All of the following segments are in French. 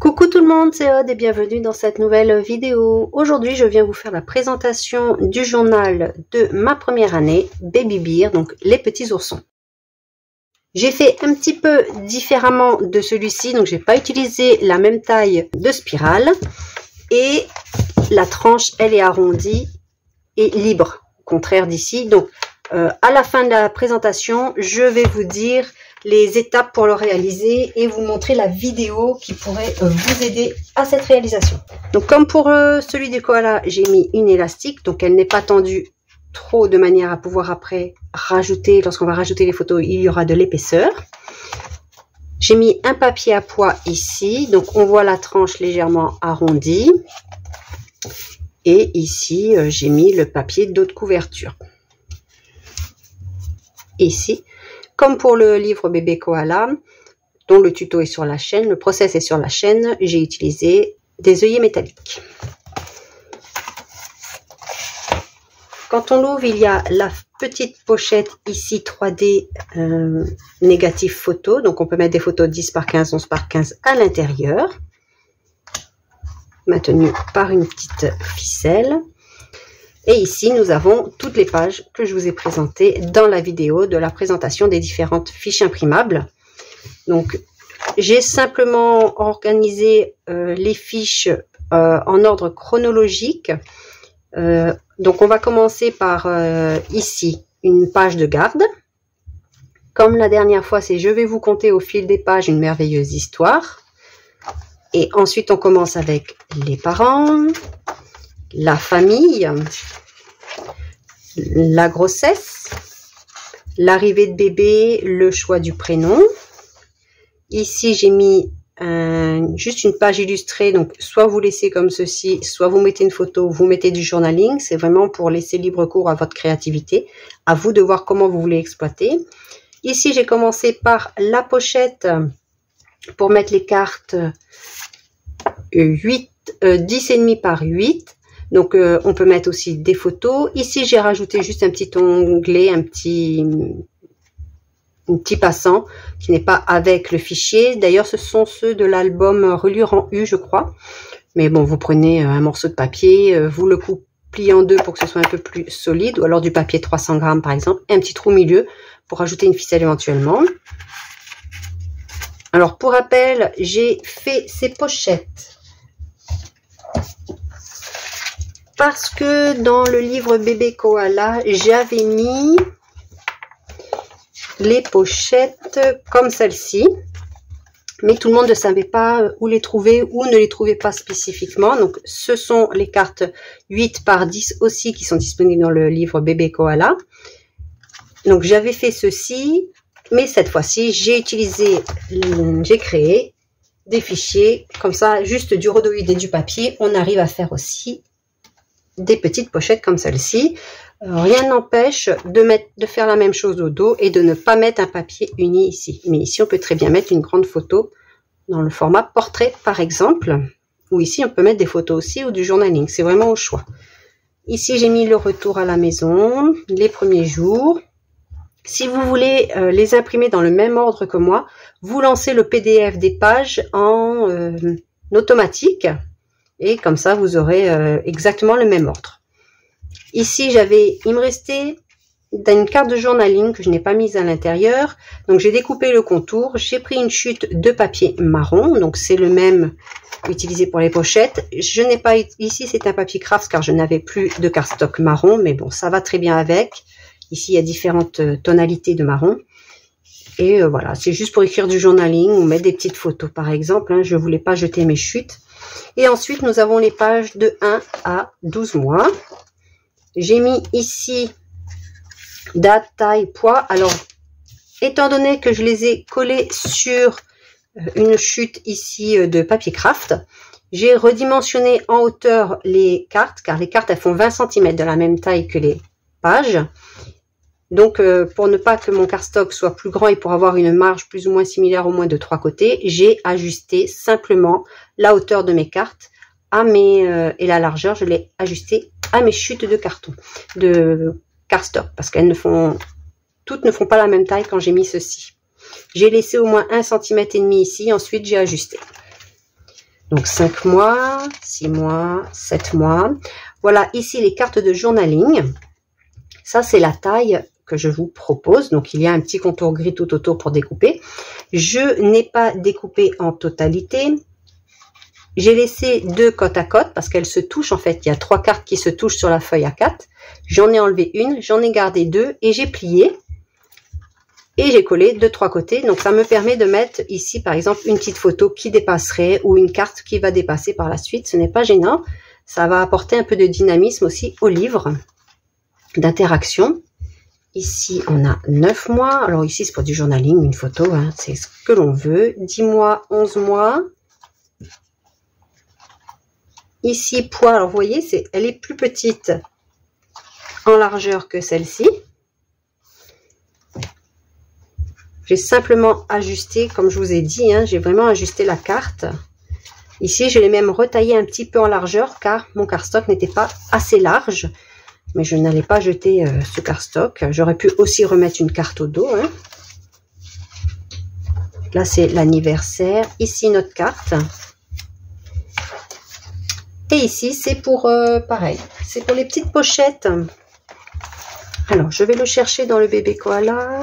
Coucou tout le monde, c'est Aude et bienvenue dans cette nouvelle vidéo. Aujourd'hui, je viens vous faire la présentation du journal de ma première année, Baby Bear, donc les petits oursons. J'ai fait un petit peu différemment de celui-ci, donc j'ai pas utilisé la même taille de spirale et la tranche, elle est arrondie et libre, au contraire d'ici. Donc, à la fin de la présentation, je vais vous dire les étapes pour le réaliser et vous montrer la vidéo qui pourrait vous aider à cette réalisation. Donc comme pour celui du koala, j'ai mis une élastique, donc elle n'est pas tendue trop de manière à pouvoir après rajouter, lorsqu'on va rajouter les photos, il y aura de l'épaisseur. J'ai mis un papier à pois ici, donc on voit la tranche légèrement arrondie. Et ici, j'ai mis le papier d'eau de couverture. Ici. Comme pour le livre Bébé Koala, dont le tuto est sur la chaîne, le process est sur la chaîne, j'ai utilisé des œillets métalliques. Quand on l'ouvre, il y a la petite pochette ici 3D négatif photo. Donc on peut mettre des photos 10 par 15, 11 par 15 à l'intérieur, maintenues par une petite ficelle. Et ici, nous avons toutes les pages que je vous ai présentées dans la vidéo de la présentation des différentes fiches imprimables. Donc, j'ai simplement organisé les fiches en ordre chronologique. Donc, on va commencer par ici, une page de garde. Comme la dernière fois, c'est « Je vais vous conter au fil des pages une merveilleuse histoire ». Et ensuite, on commence avec les parents, la famille, la grossesse, l'arrivée de bébé, le choix du prénom. Ici, j'ai mis juste une page illustrée, donc soit vous laissez comme ceci, soit vous mettez une photo, vous mettez du journaling. C'est vraiment pour laisser libre cours à votre créativité. À vous de voir comment vous voulez exploiter. Ici, j'ai commencé par la pochette pour mettre les cartes 10,5 par 8. Donc, on peut mettre aussi des photos. Ici, j'ai rajouté juste un petit onglet, un petit passant qui n'est pas avec le fichier. D'ailleurs, ce sont ceux de l'album Reliure en U, je crois. Mais bon, vous prenez un morceau de papier, vous le pliez en deux pour que ce soit un peu plus solide, ou alors du papier 300 grammes par exemple, et un petit trou au milieu pour rajouter une ficelle éventuellement. Alors, pour rappel, j'ai fait ces pochettes parce que dans le livre Bébé Koala, j'avais mis les pochettes comme celle-ci. Mais tout le monde ne savait pas où les trouver ou ne les trouvait pas spécifiquement. Donc, ce sont les cartes 8 par 10 aussi qui sont disponibles dans le livre Bébé Koala. Donc, j'avais fait ceci. Mais cette fois-ci, j'ai créé des fichiers. Comme ça, juste du rhodoïde et du papier, on arrive à faire aussi des petites pochettes comme celle-ci. Rien n'empêche de faire la même chose au dos et de ne pas mettre un papier uni ici. Mais ici, on peut très bien mettre une grande photo dans le format portrait, par exemple. Ou ici, on peut mettre des photos aussi ou du journaling. C'est vraiment au choix. Ici, j'ai mis le retour à la maison, les premiers jours. Si vous voulez les imprimer dans le même ordre que moi, vous lancez le PDF des pages en automatique. Et comme ça, vous aurez exactement le même ordre. Ici, il me restait une carte de journaling que je n'ai pas mise à l'intérieur. Donc, j'ai découpé le contour. J'ai pris une chute de papier marron. Donc, c'est le même utilisé pour les pochettes. Je n'ai pas ici, c'est un papier craft car je n'avais plus de cardstock marron. Mais bon, ça va très bien avec. Ici, il y a différentes tonalités de marron. Et voilà, c'est juste pour écrire du journaling ou mettre des petites photos, par exemple. Hein, je ne voulais pas jeter mes chutes. Et ensuite, nous avons les pages de 1 à 12 mois. J'ai mis ici date, taille, poids. Alors, étant donné que je les ai collés sur une chute ici de papier craft, j'ai redimensionné en hauteur les cartes, car les cartes, elles font 20 cm de la même taille que les pages. Donc, pour ne pas que mon cardstock soit plus grand et pour avoir une marge plus ou moins similaire au moins de 3 côtés, j'ai ajusté simplement la hauteur de mes cartes et la largeur, je l'ai ajustée à mes chutes de carton, de cardstock, parce qu'elles toutes ne font pas la même taille quand j'ai mis ceci. J'ai laissé au moins 1,5 cm ici, ensuite j'ai ajusté. Donc 5 mois, 6 mois, 7 mois. Voilà ici les cartes de journaling. Ça c'est la taille que je vous propose. Donc il y a un petit contour gris tout autour pour découper. Je n'ai pas découpé en totalité. J'ai laissé 2 côte à côte parce qu'elles se touchent en fait. Il y a 3 cartes qui se touchent sur la feuille A4. J'en ai enlevé une, j'en ai gardé 2 et j'ai plié. Et j'ai collé de 3 côtés. Donc ça me permet de mettre ici par exemple une petite photo qui dépasserait ou une carte qui va dépasser par la suite. Ce n'est pas gênant. Ça va apporter un peu de dynamisme aussi au livre d'interaction. Ici on a 9 mois. Alors ici c'est pour du journaling, une photo, hein, c'est ce que l'on veut. 10 mois, 11 mois. Ici poids, alors vous voyez, elle est plus petite en largeur que celle-ci. J'ai simplement ajusté, comme je vous ai dit, hein, j'ai vraiment ajusté la carte. Ici, je l'ai même retaillé un petit peu en largeur car mon cardstock n'était pas assez large. Mais je n'allais pas jeter ce cardstock. J'aurais pu aussi remettre une carte au dos. Hein. Là, c'est l'anniversaire. Ici, notre carte. Et ici, c'est pour, pareil, c'est pour les petites pochettes. Alors, je vais le chercher dans le bébé koala.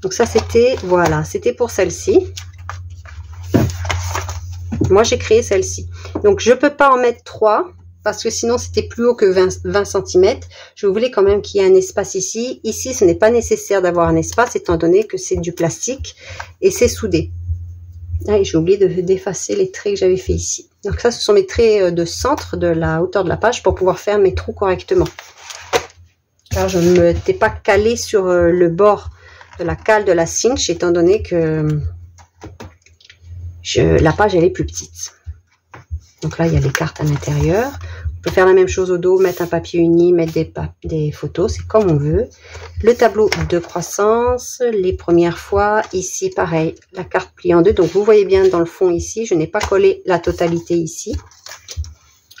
Donc ça c'était, voilà, c'était pour celle-ci. Moi j'ai créé celle-ci. Donc je ne peux pas en mettre 3 parce que sinon c'était plus haut que 20 cm. Je voulais quand même qu'il y ait un espace ici. Ici ce n'est pas nécessaire d'avoir un espace étant donné que c'est du plastique et c'est soudé. Ah, j'ai oublié d'effacer les traits que j'avais fait ici. Donc ça ce sont mes traits de centre de la hauteur de la page pour pouvoir faire mes trous correctement. Car je ne m'étais pas calée sur le bord de la cale de la cinch étant donné que la page elle est plus petite. Donc là il y a les cartes à l'intérieur. On peut faire la même chose au dos, mettre un papier uni, mettre des photos, c'est comme on veut. Le tableau de croissance, les premières fois, ici pareil, la carte pliée en deux. Donc vous voyez bien dans le fond ici, je n'ai pas collé la totalité ici.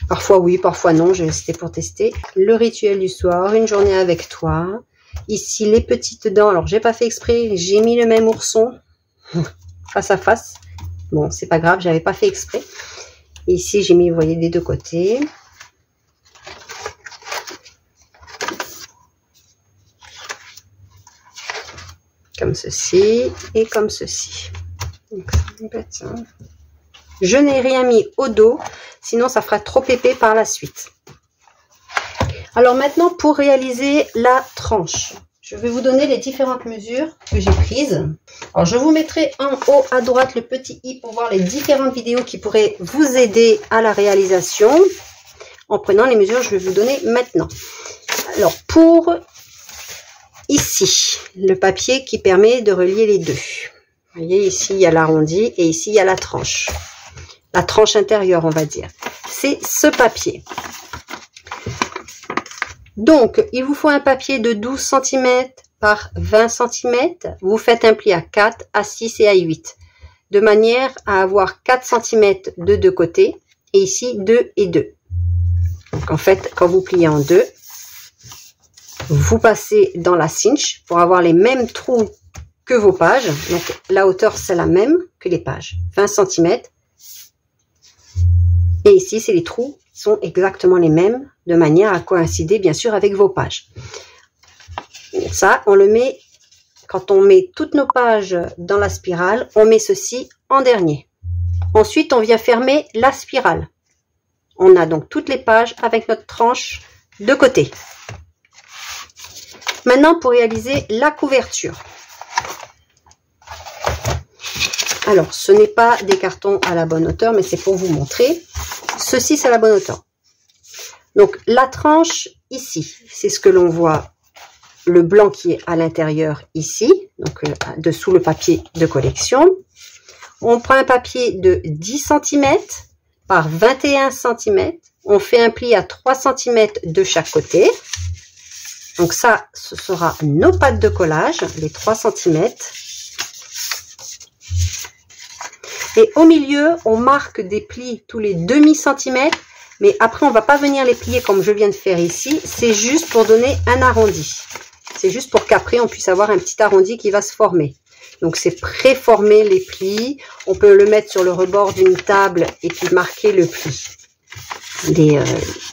Parfois oui, parfois non, c'était pour tester. Le rituel du soir, une journée avec toi. Ici, les petites dents. Alors, j'ai pas fait exprès. J'ai mis le même ourson face à face. Bon, c'est pas grave. J'avais pas fait exprès. Ici, j'ai mis, vous voyez, des deux côtés. Comme ceci et comme ceci. Donc, je n'ai rien mis au dos. Sinon, ça fera trop épais par la suite. Alors maintenant, pour réaliser la tranche, je vais vous donner les différentes mesures que j'ai prises. Alors, je vous mettrai en haut à droite le petit i pour voir les différentes vidéos qui pourraient vous aider à la réalisation. En prenant les mesures, je vais vous donner maintenant. Alors, pour ici, le papier qui permet de relier les deux. Vous voyez, ici, il y a l'arrondi et ici, il y a la tranche. La tranche intérieure, on va dire. C'est ce papier. Donc, il vous faut un papier de 12 cm par 20 cm. Vous faites un pli à 4, à 6 et à 8. De manière à avoir 4 cm de deux côtés. Et ici, 2 et 2. Donc, en fait, quand vous pliez en deux, vous passez dans la cinch pour avoir les mêmes trous que vos pages. Donc, la hauteur, c'est la même que les pages. 20 cm. Et ici, c'est les trous qui sont exactement les mêmes, de manière à coïncider, bien sûr, avec vos pages. Ça, on le met, quand on met toutes nos pages dans la spirale, on met ceci en dernier. Ensuite, on vient fermer la spirale. On a donc toutes les pages avec notre tranche de côté. Maintenant, pour réaliser la couverture. Alors, ce n'est pas des cartons à la bonne hauteur, mais c'est pour vous montrer. Ceci, c'est la bonne hauteur. Donc, la tranche ici, c'est ce que l'on voit, le blanc qui est à l'intérieur ici, donc dessous le papier de collection. On prend un papier de 10 cm par 21 cm. On fait un pli à 3 cm de chaque côté. Donc ça, ce sera nos pattes de collage, les 3 cm. Et au milieu, on marque des plis tous les demi-centimètres. Mais après, on ne va pas venir les plier comme je viens de faire ici. C'est juste pour donner un arrondi. C'est juste pour qu'après, on puisse avoir un petit arrondi qui va se former. Donc c'est préformer les plis. On peut le mettre sur le rebord d'une table et puis marquer le pli.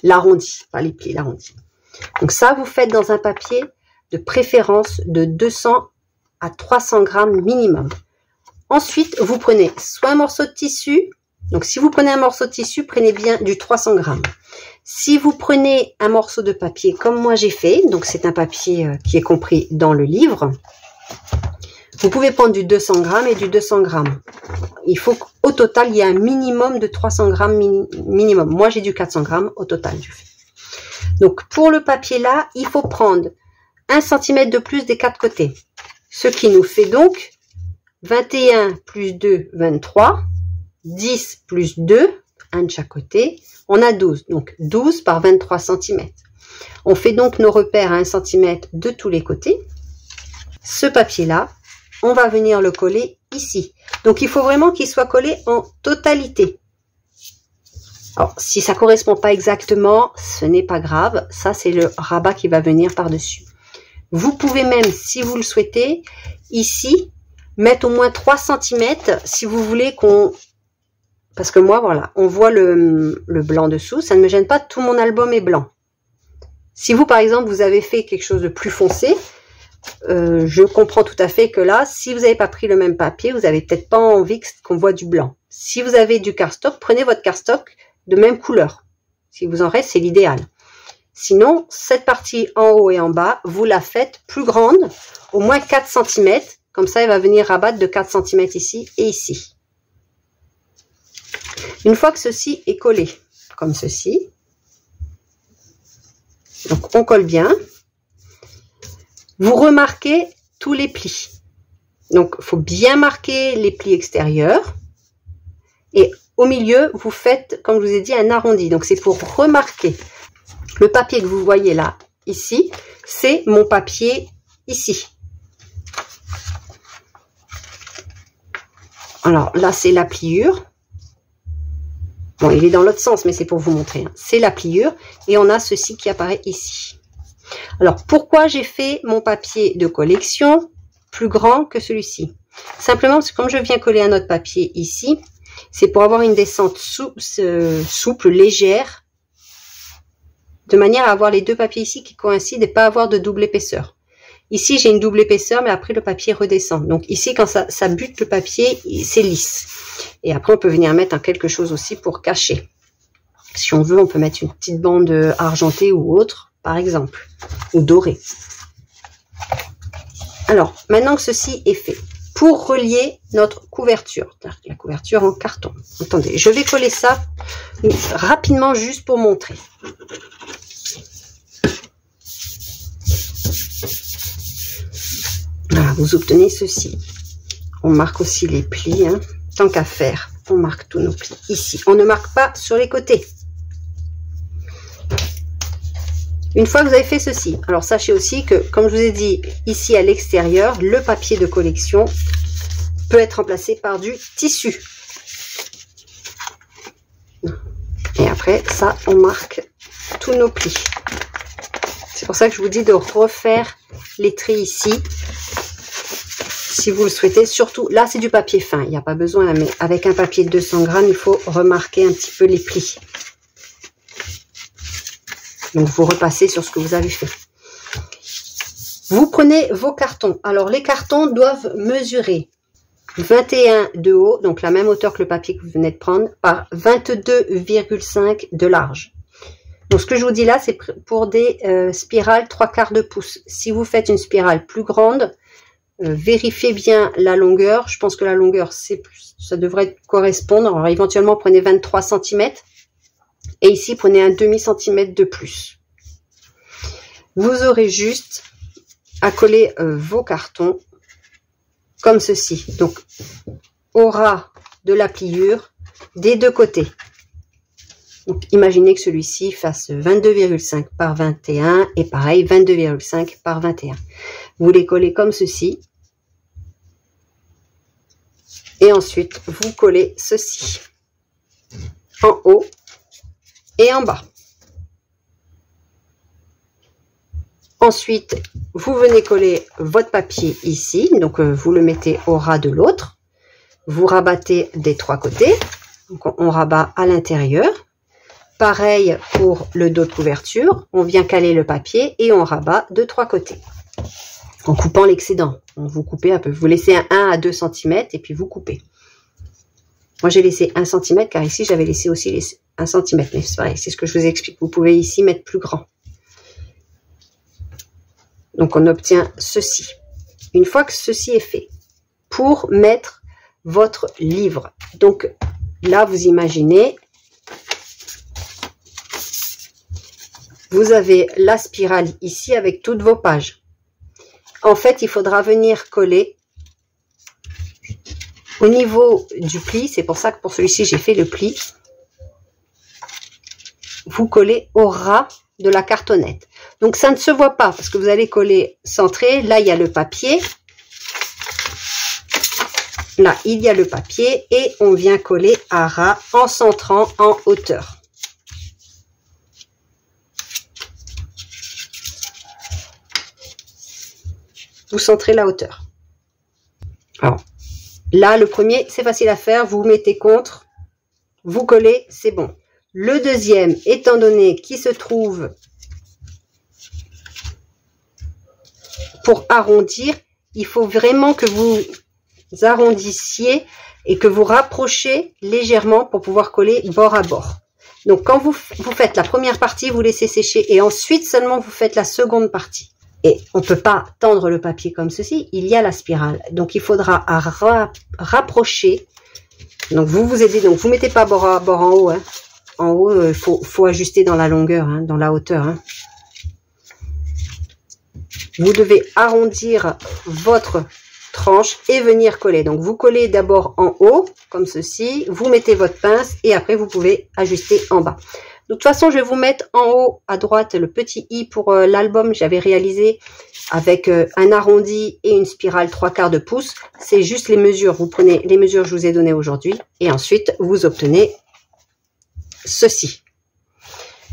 L'arrondi, pas les plis, l'arrondi. Donc ça, vous faites dans un papier de préférence de 200 à 300 grammes minimum. Ensuite, vous prenez soit un morceau de tissu. Donc si vous prenez un morceau de tissu, prenez bien du 300 grammes. Si vous prenez un morceau de papier comme moi j'ai fait, donc c'est un papier qui est compris dans le livre, vous pouvez prendre du 200 grammes et du 200 grammes. Il faut qu'au total, il y ait un minimum de 300 grammes minimum. Moi, j'ai du 400 grammes au total. Donc, pour le papier là, il faut prendre 1 cm de plus des 4 côtés. Ce qui nous fait donc 21 plus 2, 23. 10 plus 2, 1 de chaque côté. On a 12. Donc, 12 par 23 cm. On fait donc nos repères à 1 cm de tous les côtés. Ce papier là, on va venir le coller ici. Donc, il faut vraiment qu'il soit collé en totalité. Alors, si ça correspond pas exactement, ce n'est pas grave. Ça, c'est le rabat qui va venir par-dessus. Vous pouvez même, si vous le souhaitez, ici, mettre au moins 3 cm si vous voulez qu'on... Parce que moi, voilà, on voit le blanc dessous. Ça ne me gêne pas, tout mon album est blanc. Si vous, par exemple, vous avez fait quelque chose de plus foncé, je comprends tout à fait que là, si vous n'avez pas pris le même papier, vous n'avez peut-être pas envie qu'on voit du blanc. Si vous avez du cardstock, prenez votre cardstock de même couleur. Si vous en reste, c'est l'idéal. Sinon, cette partie en haut et en bas, vous la faites plus grande, au moins 4 cm. Comme ça, elle va venir rabattre de 4 cm ici et ici. Une fois que ceci est collé, comme ceci, donc on colle bien. Vous remarquez tous les plis. Donc, il faut bien marquer les plis extérieurs. Et au milieu, vous faites, comme je vous ai dit, un arrondi. Donc, c'est pour remarquer. Le papier que vous voyez là, ici, c'est mon papier ici. Alors, là, c'est la pliure. Bon, il est dans l'autre sens, mais c'est pour vous montrer. Hein. C'est la pliure. Et on a ceci qui apparaît ici. Alors, pourquoi j'ai fait mon papier de collection plus grand que celui-ci? Simplement parce que comme je viens coller un autre papier ici, c'est pour avoir une descente souple, légère, de manière à avoir les deux papiers ici qui coïncident et pas avoir de double épaisseur. Ici, j'ai une double épaisseur, mais après, le papier redescend. Donc ici, quand ça bute le papier, c'est lisse. Et après, on peut venir mettre quelque chose aussi pour cacher. Si on veut, on peut mettre une petite bande argentée ou autre, par exemple, ou doré. Alors, maintenant que ceci est fait, pour relier notre couverture, la couverture en carton. Attendez, je vais coller ça rapidement juste pour montrer. Voilà, vous obtenez ceci. On marque aussi les plis, hein. Tant qu'à faire, on marque tous nos plis ici. On ne marque pas sur les côtés. Une fois que vous avez fait ceci, alors sachez aussi que, comme je vous ai dit, ici à l'extérieur, le papier de collection peut être remplacé par du tissu. Et après, ça, on marque tous nos plis. C'est pour ça que je vous dis de refaire les tris ici, si vous le souhaitez. Surtout, là, c'est du papier fin, il n'y a pas besoin, mais avec un papier de 200 grammes, il faut remarquer un petit peu les plis. Donc, vous repassez sur ce que vous avez fait. Vous prenez vos cartons. Alors, les cartons doivent mesurer 21 de haut, donc la même hauteur que le papier que vous venez de prendre, par 22,5 de large. Donc, ce que je vous dis là, c'est pour des spirales 3/4 de pouce. Si vous faites une spirale plus grande, vérifiez bien la longueur. Je pense que la longueur, ça devrait correspondre. Alors, éventuellement, prenez 23 cm. Et ici, prenez un demi-centimètre de plus. Vous aurez juste à coller vos cartons comme ceci. Donc, au ras de la pliure des deux côtés. Donc, imaginez que celui-ci fasse 22,5 par 21 et pareil, 22,5 par 21. Vous les collez comme ceci. Et ensuite, vous collez ceci en haut et en bas. Ensuite, vous venez coller votre papier ici. Donc, vous le mettez au ras de l'autre. Vous rabattez des 3 côtés. Donc, on rabat à l'intérieur. Pareil pour le dos de couverture. On vient caler le papier et on rabat de 3 côtés. En coupant l'excédent. Vous coupez un peu. Vous laissez un 1 à 2 cm et puis vous coupez. Moi, j'ai laissé 1 cm car ici, j'avais laissé aussi 1 cm. Mais c'est pareil, c'est ce que je vous explique. Vous pouvez ici mettre plus grand. Donc, on obtient ceci. Une fois que ceci est fait, pour mettre votre livre. Donc, là, vous imaginez, vous avez la spirale ici avec toutes vos pages. En fait, il faudra venir coller au niveau du pli. C'est pour ça que pour celui-ci, j'ai fait le pli. Vous collez au ras de la cartonnette. Donc, ça ne se voit pas parce que vous allez coller centré. Là, il y a le papier. Là, il y a le papier et on vient coller à ras en centrant en hauteur. Vous centrez la hauteur. Alors, là, le premier, c'est facile à faire. Vous mettez contre, vous collez, c'est bon. Le deuxième, étant donné qu'il se trouve pour arrondir, il faut vraiment que vous arrondissiez et que vous rapprochez légèrement pour pouvoir coller bord à bord. Donc, quand vous faites la première partie, vous laissez sécher et ensuite seulement vous faites la seconde partie. Et on ne peut pas tendre le papier comme ceci, il y a la spirale. Donc, il faudra rapprocher. Donc, vous vous aidez. Donc, vous ne mettez pas bord en haut. Hein. En haut, il faut ajuster dans la longueur, hein, dans la hauteur. Hein. Vous devez arrondir votre tranche et venir coller. Donc, vous collez d'abord en haut, comme ceci. Vous mettez votre pince et après, vous pouvez ajuster en bas. De toute façon, je vais vous mettre en haut à droite le petit i pour l'album. J'avais réalisé avec un arrondi et une spirale 3/4 de pouce. C'est juste les mesures. Vous prenez les mesures que je vous ai données aujourd'hui et ensuite, vous obtenez ceci.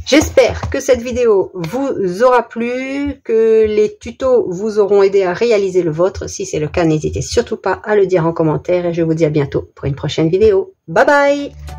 J'espère que cette vidéo vous aura plu, que les tutos vous auront aidé à réaliser le vôtre. Si c'est le cas, n'hésitez surtout pas à le dire en commentaire et je vous dis à bientôt pour une prochaine vidéo. Bye bye!